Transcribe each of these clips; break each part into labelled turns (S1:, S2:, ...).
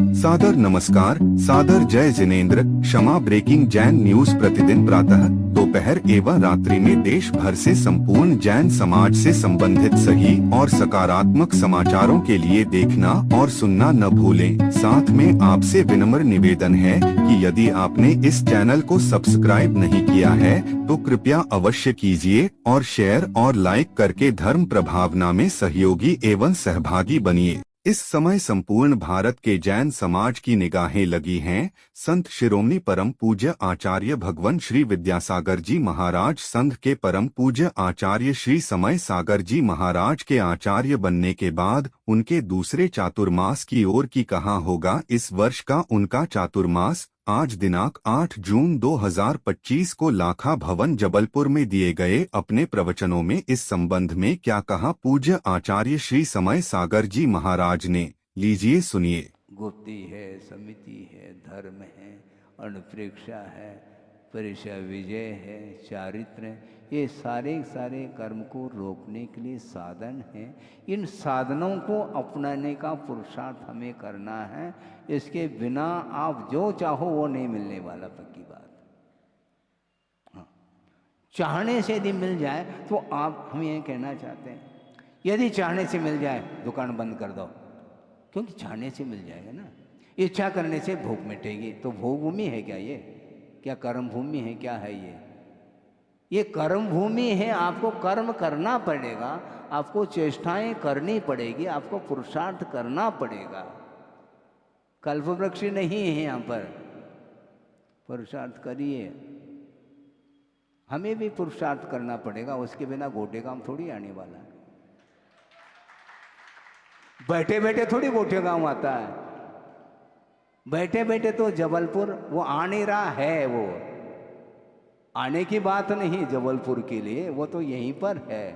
S1: सादर नमस्कार, सादर जय जिनेंद्र। क्षमा ब्रेकिंग जैन न्यूज प्रतिदिन प्रातः, दोपहर एवं रात्रि में देश भर से संपूर्ण जैन समाज से संबंधित सही और सकारात्मक समाचारों के लिए देखना और सुनना न भूलें। साथ में आपसे विनम्र निवेदन है कि यदि आपने इस चैनल को सब्सक्राइब नहीं किया है तो कृपया अवश्य कीजिए और शेयर और लाइक करके धर्म प्रभावना में सहयोगी एवं सहभागी बनिए। इस समय संपूर्ण भारत के जैन समाज की निगाहें लगी हैं संत शिरोमणि परम पूज्य आचार्य भगवान श्री विद्यासागर जी महाराज संघ के परम पूज्य आचार्य श्री समय सागर जी महाराज के आचार्य बनने के बाद उनके दूसरे चातुर्मास की ओर की कहाँ होगा इस वर्ष का उनका चातुर्मास। आज दिनांक 8 जून 2025 को लाखा भवन जबलपुर में दिए गए अपने प्रवचनों में इस संबंध में क्या कहा पूज्य आचार्य श्री समय सागर जी महाराज ने, लीजिए सुनिए।
S2: गुप्ती है, समिति है, धर्म है, अनुप्रेक्षा है, परिचय विजय है, चारित्र है, ये सारे सारे कर्म को रोकने के लिए साधन हैं। इन साधनों को अपनाने का पुरुषार्थ हमें करना है। इसके बिना आप जो चाहो वो नहीं मिलने वाला, पक्की बात। हाँ, चाहने से यदि मिल जाए तो आप हम ये कहना चाहते हैं, यदि चाहने से मिल जाए दुकान बंद कर दो, क्योंकि चाहने से मिल जाएगा ना। इच्छा करने से भूख मिटेगी, तो भोग भूमि है क्या ये? क्या कर्म भूमि है? क्या है ये कर्म भूमि है। आपको कर्म करना पड़ेगा, आपको चेष्टाएं करनी पड़ेगी, आपको पुरुषार्थ करना पड़ेगा। कल्पवृक्ष नहीं है यहाँ पर, पुरुषार्थ करिए। हमें भी पुरुषार्थ करना पड़ेगा, उसके बिना गोटे काम थोड़ी आने वाला है। बैठे बैठे थोड़ी गोटे गांव आता है, बैठे बैठे तो जबलपुर वो आ नहीं रहा है। वो आने की बात नहीं जबलपुर के लिए, वो तो यहीं पर है।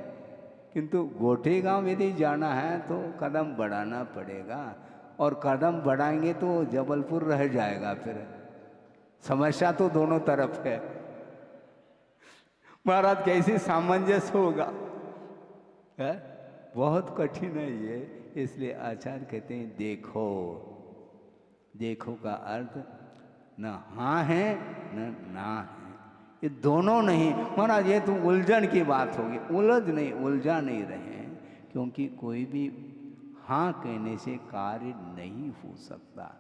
S2: किंतु गोठे गांव यदि जाना है तो कदम बढ़ाना पड़ेगा, और कदम बढ़ाएंगे तो जबलपुर रह जाएगा। फिर समस्या तो दोनों तरफ है। महाराज कैसे सामंजस्य होगा है? बहुत कठिन है ये। इसलिए आचार्य कहते हैं देखो। देखो का अर्थ न हाँ है न ना है, ये दोनों नहीं। महाराज ये तो उलझन की बात होगी। उलझ नहीं, उलझा नहीं रहे, क्योंकि कोई भी हाँ कहने से कार्य नहीं हो सकता।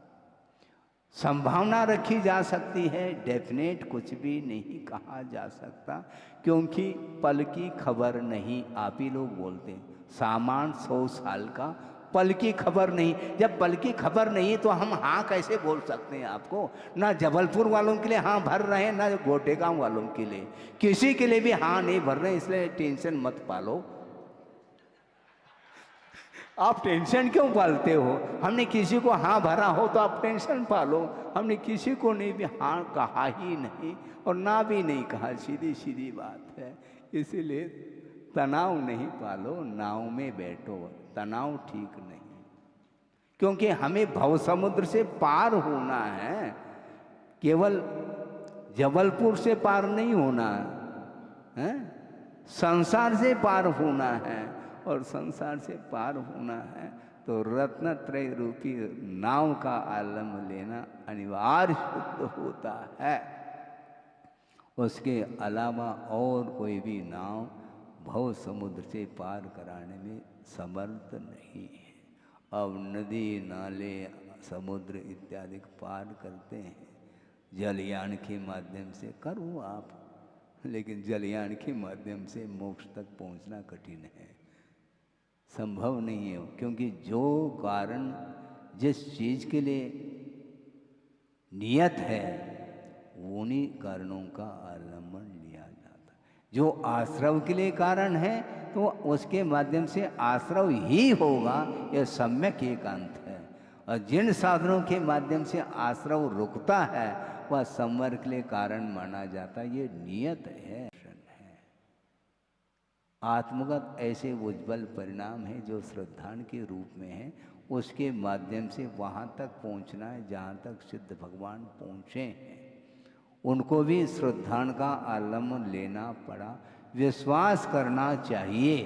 S2: संभावना रखी जा सकती है, डेफिनेट कुछ भी नहीं कहा जा सकता, क्योंकि पल की खबर नहीं। आप ही लोग बोलते हैं सामान 100 साल का, पल की खबर नहीं। जब पल की खबर नहीं तो हम हाँ कैसे बोल सकते हैं आपको? ना जबलपुर वालों के लिए हाँ भर रहे हैं, ना गोटेगांव वालों के लिए, किसी के लिए भी हाँ नहीं भर रहे हैं। इसलिए टेंशन मत पालो। आप टेंशन क्यों पालते हो? हमने किसी को हाँ भरा हो तो आप टेंशन पालो। हमने किसी को नहीं भी हाँ कहा ही नहीं, और ना भी नहीं कहा, सीधी सीधी बात है। इसीलिए तनाव नहीं पालो, नाव में बैठो। तनाव ठीक नहीं, क्योंकि हमें भव समुद्र से पार होना है। केवल जबलपुर से पार नहीं होना है, संसार से पार होना है। और संसार से पार होना है तो रत्नत्रय रूपी नाव का आलम लेना अनिवार्य शुद्ध होता है। उसके अलावा और कोई भी नाव भव समुद्र से पार कराने में समर्थ नहीं है। अब नदी नाले समुद्र इत्यादि पार करते हैं जलयान के माध्यम से, करो आप, लेकिन जलयान के माध्यम से मोक्ष तक पहुंचना कठिन है, संभव नहीं है। क्योंकि जो कारण जिस चीज़ के लिए नियत है उन्हीं कारणों का अवलंबन लिया जाता है। जो आश्रव के लिए कारण है तो उसके माध्यम से आश्रव ही होगा, यह सम्यक एकांत है। और जिन साधनों के माध्यम से आश्रव रुकता है वह संवर के लिए कारण माना जाता है, ये नियत है। आत्मगत ऐसे उज्ज्वल परिणाम है जो श्रद्धान के रूप में है, उसके माध्यम से वहाँ तक पहुँचना है जहाँ तक सिद्ध भगवान पहुँचे हैं। उनको भी श्रद्धान का आलम्बन लेना पड़ा, विश्वास करना चाहिए।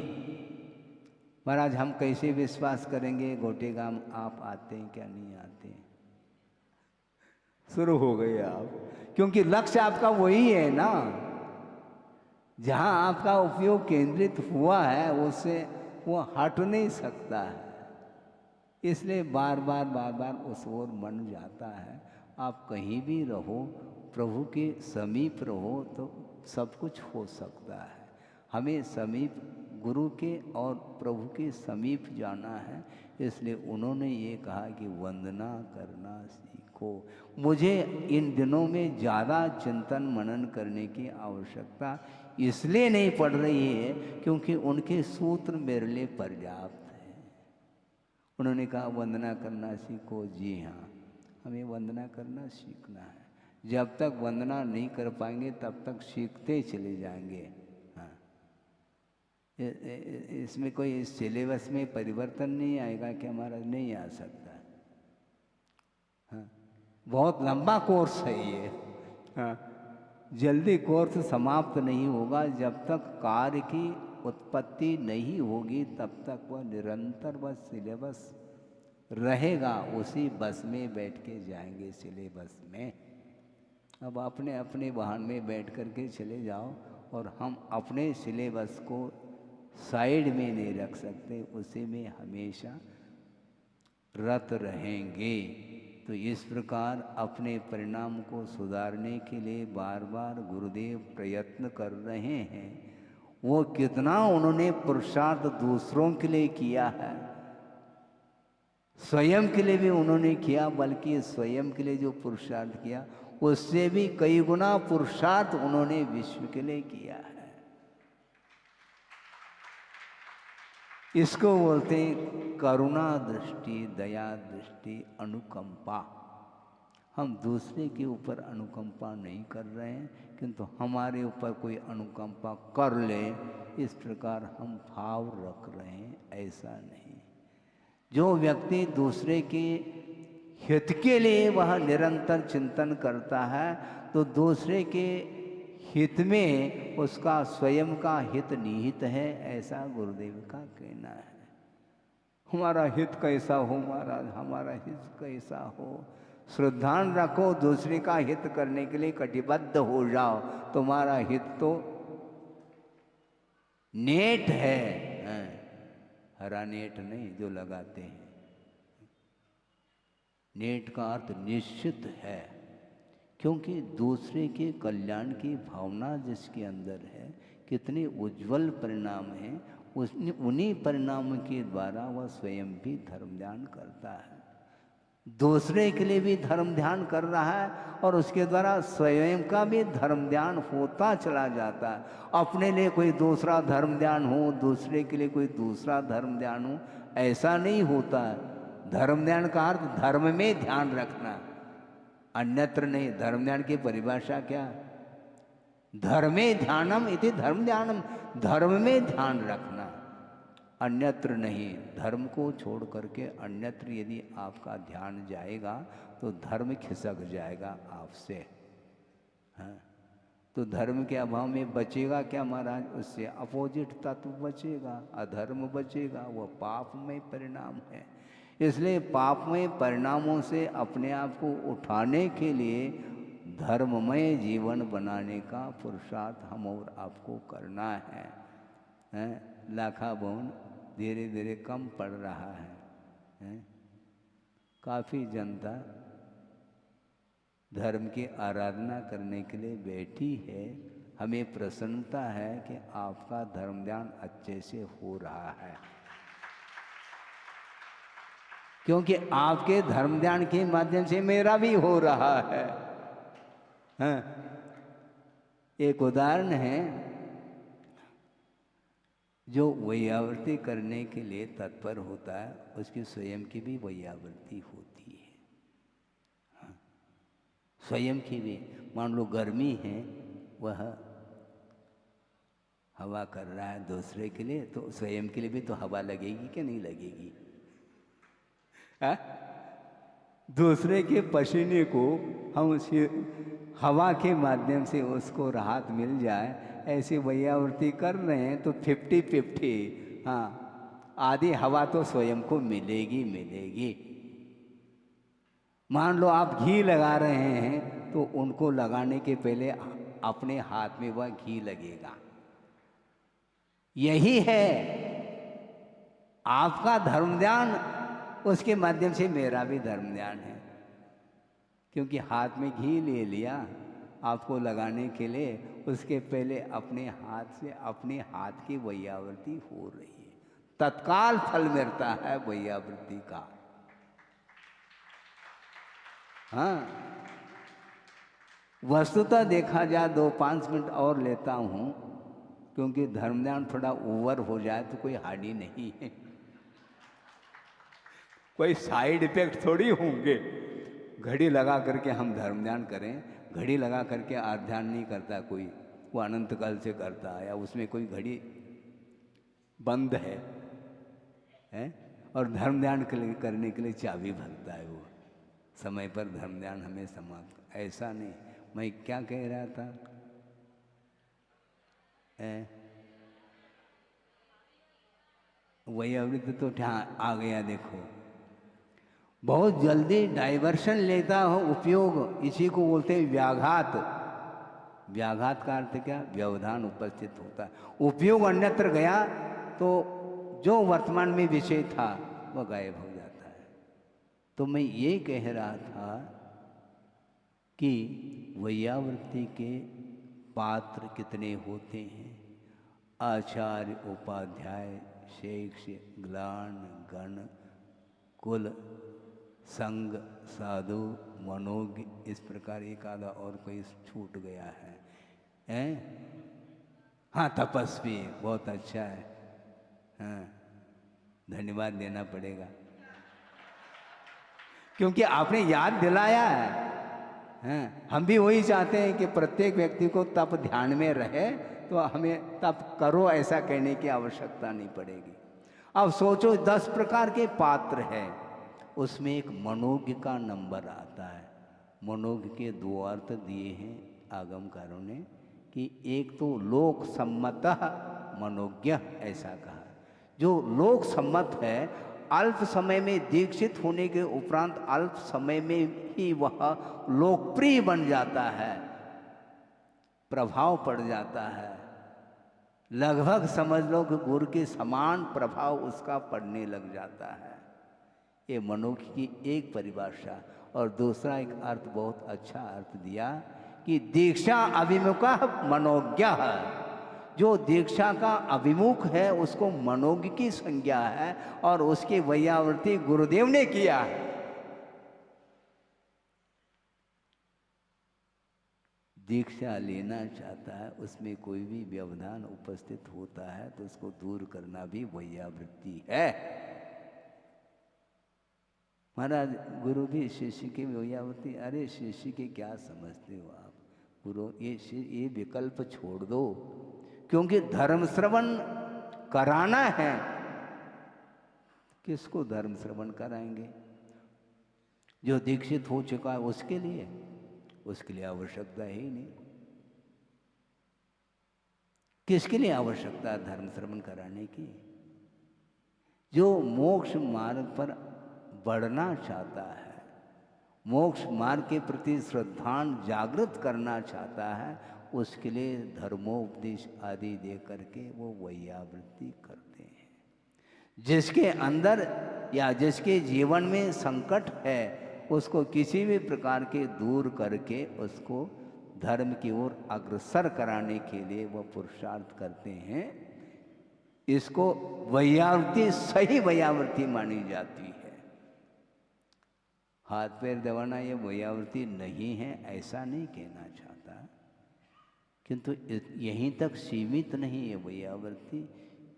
S2: महाराज हम कैसे विश्वास करेंगे? गोटेगांव आप आते हैं क्या नहीं आते हैं? शुरू हो गए आप, क्योंकि लक्ष्य आपका वही है ना, जहाँ आपका उपयोग केंद्रित हुआ है उससे वो हट नहीं सकता है, इसलिए बार बार उस ओर मन जाता है। आप कहीं भी रहो, प्रभु के समीप रहो तो सब कुछ हो सकता है। हमें समीप गुरु के और प्रभु के समीप जाना है, इसलिए उन्होंने ये कहा कि वंदना करना सीखो। मुझे इन दिनों में ज़्यादा चिंतन मनन करने की आवश्यकता इसलिए नहीं पड़ रही है क्योंकि उनके सूत्र मेरे लिए पर्याप्त है। उन्होंने कहा वंदना करना सीखो, जी हाँ, हमें वंदना करना सीखना है। जब तक वंदना नहीं कर पाएंगे तब तक सीखते चले जाएंगे। हाँ, इसमें कोई इस सिलेबस में परिवर्तन नहीं आएगा कि हमारा नहीं आ सकता। हाँ, बहुत लंबा कोर्स है ये। हाँ, जल्दी कोर्स समाप्त नहीं होगा। जब तक कार्य की उत्पत्ति नहीं होगी तब तक वह निरंतर वह सिलेबस रहेगा, उसी बस में बैठ के जाएंगे सिलेबस में। अब अपने अपने वाहन में बैठ कर के चले जाओ और हम अपने सिलेबस को साइड में नहीं रख सकते, उसी में हमेशा रत रहेंगे। तो इस प्रकार अपने परिणाम को सुधारने के लिए बार बार गुरुदेव प्रयत्न कर रहे हैं। वो कितना उन्होंने पुरुषार्थ दूसरों के लिए किया है, स्वयं के लिए भी उन्होंने किया, बल्कि स्वयं के लिए जो पुरुषार्थ किया उससे भी कई गुना पुरुषार्थ उन्होंने विश्व के लिए किया है। इसको बोलते हैं करुणा दृष्टि, दया दृष्टि, अनुकंपा। हम दूसरे के ऊपर अनुकंपा नहीं कर रहे हैं, किंतु हमारे ऊपर कोई अनुकंपा कर ले इस प्रकार हम भाव रख रहे हैं, ऐसा नहीं। जो व्यक्ति दूसरे के हित के लिए वह निरंतर चिंतन करता है तो दूसरे के हित में उसका स्वयं का हित निहित है, ऐसा गुरुदेव का कहना है। हमारा हित कैसा हो, हमारा हित कैसा हो, श्रद्धान रखो, दूसरे का हित करने के लिए कटिबद्ध हो जाओ। तुम्हारा हित तो नेट है, हरा नेट नहीं जो लगाते हैं। नेट का अर्थ निश्चित है, क्योंकि दूसरे के कल्याण की भावना जिसके अंदर है, कितने उज्जवल परिणाम हैं, उन्हीं परिणामों के द्वारा वह स्वयं भी धर्म ध्यान करता है, दूसरे के लिए भी धर्म ध्यान कर रहा है और उसके द्वारा स्वयं का भी धर्म ध्यान होता चला जाता है। अपने लिए कोई दूसरा धर्म ध्यान हो, दूसरे के लिए कोई दूसरा धर्म ध्यान हो, ऐसा नहीं होता है। धर्म ध्यान का अर्थ धर्म में ध्यान रखना, अन्यत्र नहीं। धर्म ध्यान की परिभाषा क्या? धर्मे ध्यानम इति धर्म ध्यानम, धर्म में ध्यान रखना, अन्यत्र नहीं। धर्म को छोड़ करके अन्यत्र यदि आपका ध्यान जाएगा तो धर्म खिसक जाएगा आपसे। हाँ, तो धर्म के अभाव में बचेगा क्या महाराज? उससे अपोजिट तत्व बचेगा, अधर्म बचेगा, वह पापमय परिणाम है। इसलिए पापमय परिणामों से अपने आप को उठाने के लिए धर्ममय जीवन बनाने का पुरुषार्थ हम और आपको करना है। लाखा बोन धीरे धीरे कम पड़ रहा है। काफ़ी जनता धर्म की आराधना करने के लिए बैठी है। हमें प्रसन्नता है कि आपका धर्म ध्यान अच्छे से हो रहा है, क्योंकि आपके धर्म ध्यान के माध्यम से मेरा भी हो रहा है। हाँ, एक उदाहरण है, जो वैयावृत्ति करने के लिए तत्पर होता है उसकी स्वयं की भी वैयावृत्ति होती है। हाँ, स्वयं की भी। मान लो गर्मी है, वह हवा कर रहा है दूसरे के लिए, तो स्वयं के लिए भी तो हवा लगेगी कि नहीं लगेगी? हाँ? दूसरे के पसीने को हम उसी हवा के माध्यम से उसको राहत मिल जाए, ऐसी वैयावृत्ति कर रहे हैं तो 50-50। हाँ, आधी हवा तो स्वयं को मिलेगी। मान लो आप घी लगा रहे हैं तो उनको लगाने के पहले अपने हाथ में वह घी लगेगा। यही है आपका धर्म ध्यान, उसके माध्यम से मेरा भी धर्म ध्यान है। क्योंकि हाथ में घी ले लिया आपको लगाने के लिए, उसके पहले अपने हाथ से अपने हाथ की वैयावृत्ति हो रही है, तत्काल फल मिलता है वैयावृत्ति का। हाँ, वस्तुतः देखा जाए 2-5 मिनट और लेता हूँ, क्योंकि धर्म ध्यान थोड़ा ओवर हो जाए तो कोई हानि नहीं है, कोई साइड इफेक्ट थोड़ी होंगे। घड़ी लगा करके हम धर्म ध्यान करें, घड़ी लगा करके ध्यान नहीं करता कोई, वो अनंत काल से करता है, या उसमें कोई घड़ी बंद है और धर्म ध्यान करने के लिए चाबी भरता है वो, समय पर धर्म ध्यान हमें समाप्त। ऐसा नहीं। मैं क्या कह रहा था, वही अवृत्ति तो आ गया। देखो बहुत जल्दी डाइवर्शन लेता हो उपयोग, इसी को बोलते हैं व्याघात। व्याघात का अर्थ क्या? व्यवधान उपस्थित होता है। उपयोग अन्यत्र गया तो जो वर्तमान में विषय था वह गायब हो जाता है। तो मैं ये कह रहा था कि वैयावृत्ति के पात्र कितने होते हैं? आचार्य, उपाध्याय, शिष्य, ग्लान, गण, कुल, संग, साधु, मनोज्ञ, इस प्रकार एक आधा और कोई छूट गया है? हाँ, तपस्वी, बहुत अच्छा है। हाँ, धन्यवाद देना पड़ेगा क्योंकि आपने याद दिलाया है। हाँ, हम भी वही चाहते हैं कि प्रत्येक व्यक्ति को तप ध्यान में रहे, तो हमें तप करो ऐसा कहने की आवश्यकता नहीं पड़ेगी। अब सोचो 10 प्रकार के पात्र हैं, उसमें एक मनोज्ञ का नंबर आता है। मनोज्ञ के 2 अर्थ दिए हैं आगमकारों ने, कि एक तो लोक सम्मतः मनोज्ञ, ऐसा कहा। जो लोक सम्मत है, अल्प समय में दीक्षित होने के उपरांत अल्प समय में ही वह लोकप्रिय बन जाता है, प्रभाव पड़ जाता है। लगभग समझ लो कि गुरु के समान प्रभाव उसका पड़ने लग जाता है। ये मनोज्ञ की एक परिभाषा। और दूसरा एक अर्थ बहुत अच्छा अर्थ दिया कि दीक्षा अभिमुखा मनोज्ञ है। जो दीक्षा का अभिमुख है उसको मनोज्ञ की संज्ञा है, और उसकी वैयावृत्ति गुरुदेव ने किया है। दीक्षा लेना चाहता है, उसमें कोई भी व्यवधान उपस्थित होता है तो उसको दूर करना भी वैयावृत्ति है। महाराज गुरु भी शिष्य की वैयावृत्ति, अरे शिष्य के क्या समझते हो आप? गुरु ये विकल्प छोड़ दो, क्योंकि धर्म श्रवण कराना है। किसको धर्म श्रवण कराएंगे? जो दीक्षित हो चुका है उसके लिए आवश्यकता ही नहीं। किसके लिए आवश्यकता है धर्म श्रवण कराने की? जो मोक्ष मार्ग पर बढ़ना चाहता है, मोक्ष मार्ग के प्रति श्रद्धान जागृत करना चाहता है, उसके लिए धर्मोपदेश आदि दे करके वो वैयावृत्ति करते हैं। जिसके अंदर या जिसके जीवन में संकट है, उसको किसी भी प्रकार के दूर करके उसको धर्म की ओर अग्रसर कराने के लिए वो पुरुषार्थ करते हैं। इसको वैयावृत्ति, सही वैयावृत्ति मानी जाती है। हाथ पैर दबाना ये वैयावृत्ति नहीं है ऐसा नहीं कहना चाहता, किंतु यहीं तक सीमित नहीं है वैयावृत्ति।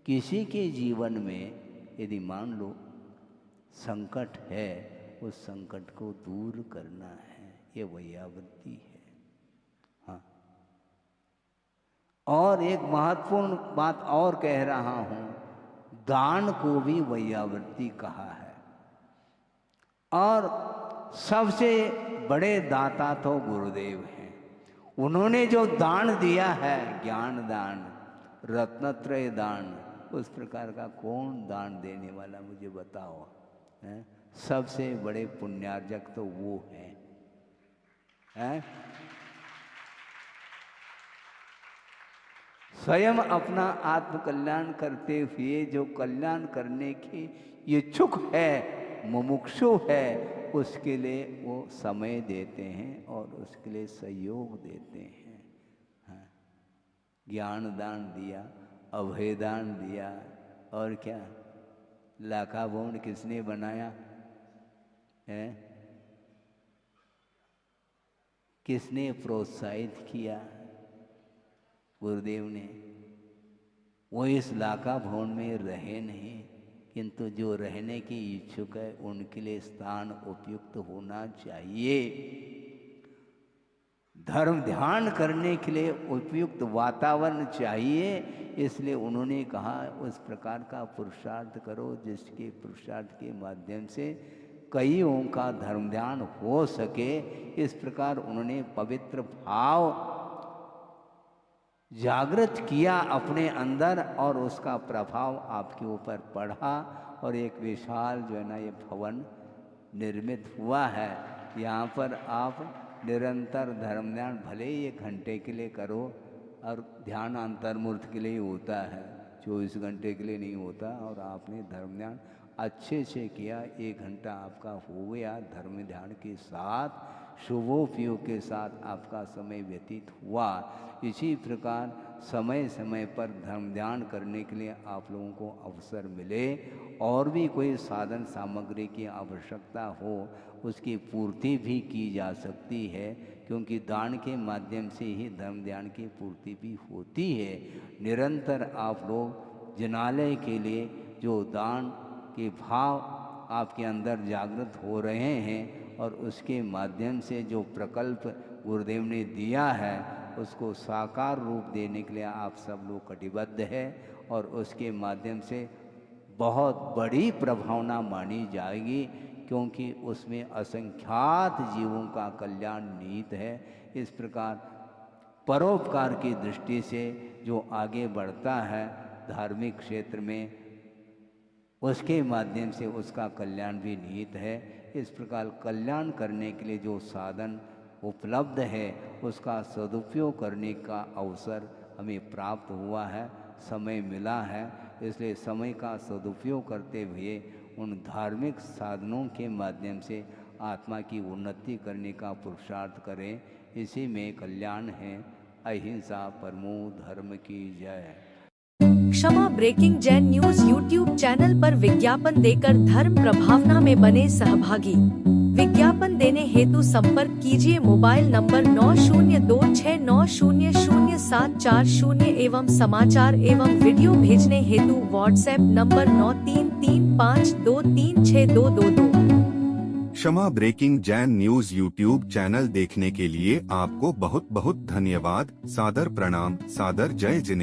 S2: किसी के जीवन में यदि मान लो संकट है, उस संकट को दूर करना है, ये वैयावृत्ति है। हाँ, और एक महत्वपूर्ण बात और कह रहा हूं, दान को भी वैयावृत्ति कहा है। और सबसे बड़े दाता तो गुरुदेव हैं। उन्होंने जो दान दिया है, ज्ञान दान, रत्नत्रय दान, उस प्रकार का कौन दान देने वाला मुझे बताओ है? सबसे बड़े पुण्यार्जक तो वो हैं? स्वयं अपना आत्मकल्याण करते हुए जो कल्याण करने की इच्छुक है, मुमुक्षु है, उसके लिए वो समय देते हैं और उसके लिए सहयोग देते हैं। हाँ। ज्ञान दान दिया, अभय दान दिया, और क्या लाखा भवन किसने बनाया है? किसने प्रोत्साहित किया? गुरुदेव ने। वो इस लाखा भवन में रहे नहीं, किंतु जो रहने की इच्छुक है उनके लिए स्थान उपयुक्त होना चाहिए। धर्म ध्यान करने के लिए उपयुक्त वातावरण चाहिए, इसलिए उन्होंने कहा उस प्रकार का पुरुषार्थ करो जिसके पुरुषार्थ के माध्यम से कईयों का धर्म ध्यान हो सके। इस प्रकार उन्होंने पवित्र भाव जागृत किया अपने अंदर और उसका प्रभाव आपके ऊपर पड़ा और एक विशाल जो है ना ये भवन निर्मित हुआ है। यहाँ पर आप निरंतर धर्म ध्यान भले ही 1 घंटे के लिए करो, और ध्यान अंतर्मुख के लिए होता है, 24 घंटे के लिए नहीं होता। और आपने धर्म ध्यान अच्छे से किया, 1 घंटा आपका हो गया धर्म ध्यान के साथ, शुभोपयोग के साथ आपका समय व्यतीत हुआ। इसी प्रकार समय समय पर धर्म ध्यान करने के लिए आप लोगों को अवसर मिले, और भी कोई साधन सामग्री की आवश्यकता हो उसकी पूर्ति भी की जा सकती है, क्योंकि दान के माध्यम से ही धर्म ध्यान की पूर्ति भी होती है। निरंतर आप लोग जिनालय के लिए जो दान के भाव आपके अंदर जागृत हो रहे हैं, और उसके माध्यम से जो प्रकल्प गुरुदेव ने दिया है उसको साकार रूप देने के लिए आप सब लोग कटिबद्ध है, और उसके माध्यम से बहुत बड़ी प्रभावना मानी जाएगी, क्योंकि उसमें असंख्यात जीवों का कल्याण निहित है। इस प्रकार परोपकार की दृष्टि से जो आगे बढ़ता है धार्मिक क्षेत्र में, उसके माध्यम से उसका कल्याण भी निहित है। इस प्रकार कल्याण करने के लिए जो साधन उपलब्ध है उसका सदुपयोग करने का अवसर हमें प्राप्त हुआ है, समय मिला है। इसलिए समय का सदुपयोग करते हुए उन धार्मिक साधनों के माध्यम से आत्मा की उन्नति करने का पुरुषार्थ करें। इसी में कल्याण है। अहिंसा परमो धर्म की जय।
S3: Kshama breaking Jain news YouTube channel पर विज्ञापन देकर धर्म प्रभावना में बने सहभागी। विज्ञापन देने हेतु संपर्क कीजिए मोबाइल नंबर 9026900740 एवं समाचार एवं वीडियो भेजने हेतु WhatsApp number 9335236222।
S1: Kshama breaking Jain news YouTube channel देखने के लिए आपको बहुत बहुत धन्यवाद। सादर प्रणाम, सादर जय जिनेंद्र।